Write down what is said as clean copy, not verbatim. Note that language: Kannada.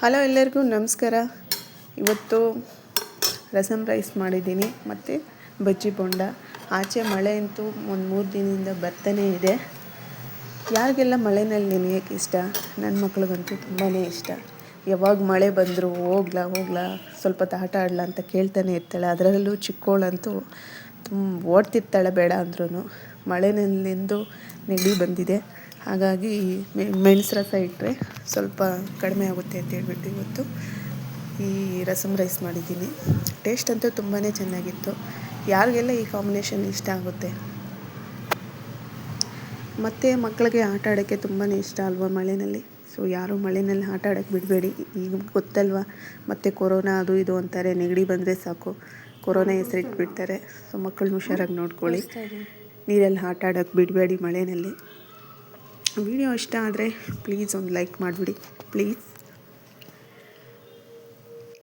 ಹಲೋ, ಎಲ್ಲರಿಗೂ ನಮಸ್ಕಾರ. ಇವತ್ತು ರಸಮ್ ರೈಸ್ ಮಾಡಿದ್ದೀನಿ ಮತ್ತು ಬಜ್ಜಿ ಬೋಂಡ. ಆಚೆ ಮಳೆ ಅಂತೂ ಒಂದು 3 ದಿನದಿಂದ ಬರ್ತಾನೇ ಇದೆ. ಯಾರಿಗೆಲ್ಲ ಮಳೆಯಲ್ಲಿ ನೆನೆಯೋಕ್ಕೆ ಇಷ್ಟ? ನನ್ನ ಮಕ್ಳಿಗಂತೂ ತುಂಬಾ ಇಷ್ಟ. ಯಾವಾಗ ಮಳೆ ಬಂದರೂ ಹೋಗ್ಲಾ ಸ್ವಲ್ಪ ಹೊತ್ತು ಆಟ ಆಡಲ ಅಂತ ಕೇಳ್ತಾನೆ ಇರ್ತಾಳೆ. ಅದರಲ್ಲೂ ಚಿಕ್ಕವಳಂತೂ ಓಡ್ತಿರ್ತಾಳೆ ಬೇಡ ಅಂದ್ರೂ. ಮಳೆಯಲ್ಲಿ ನೆಂದು ನೆಗಡಿ ಬಂದಿದೆ. ಹಾಗಾಗಿ ಮೆಣಸು ರಸ ಇಟ್ಟರೆ ಸ್ವಲ್ಪ ಕಡಿಮೆ ಆಗುತ್ತೆ ಅಂತ ಹೇಳ್ಬಿಟ್ಟು ಇವತ್ತು ಈ ರಸಮ್ ರೈಸ್ ಮಾಡಿದ್ದೀನಿ. ಟೇಸ್ಟ್ ಅಂತೂ ತುಂಬಾ ಚೆನ್ನಾಗಿತ್ತು. ಯಾರಿಗೆಲ್ಲ ಈ ಕಾಂಬಿನೇಷನ್ ಇಷ್ಟ ಆಗುತ್ತೆ? ಮತ್ತು ಮಕ್ಕಳಿಗೆ ಆಟ ಆಡೋಕ್ಕೆ ತುಂಬಾ ಇಷ್ಟ ಅಲ್ವಾ ಮಳೆಯಲ್ಲಿ. ಸೊ ಯಾರೂ ಮಳೆಯಲ್ಲಿ ಆಟ ಆಡೋಕ್ಕೆ ಬಿಡಬೇಡಿ. ಈಗ ಗೊತ್ತಲ್ವ, ಮತ್ತು ಕೊರೋನಾ ಅದು ಇದು ಅಂತಾರೆ. ನೆಗಡಿ ಬಂದರೆ ಸಾಕು ಕೊರೋನಾ ಹೆಸರಿಟ್ಬಿಡ್ತಾರೆ. ಸೊ ಮಕ್ಕಳನ್ನ ಹುಷಾರಾಗಿ ನೋಡ್ಕೊಳ್ಳಿ. ನೀರಲ್ಲಿ ಆಟ ಆಡೋಕ್ಕೆ ಬಿಡಬೇಡಿ ಮಳೆಯಲ್ಲಿ. ವಿಡಿಯೋ ಇಷ್ಟ ಆದರೆ ಪ್ಲೀಸ್ ಒಂದು ಲೈಕ್ ಮಾಡಿಬಿಡಿ ಪ್ಲೀಸ್.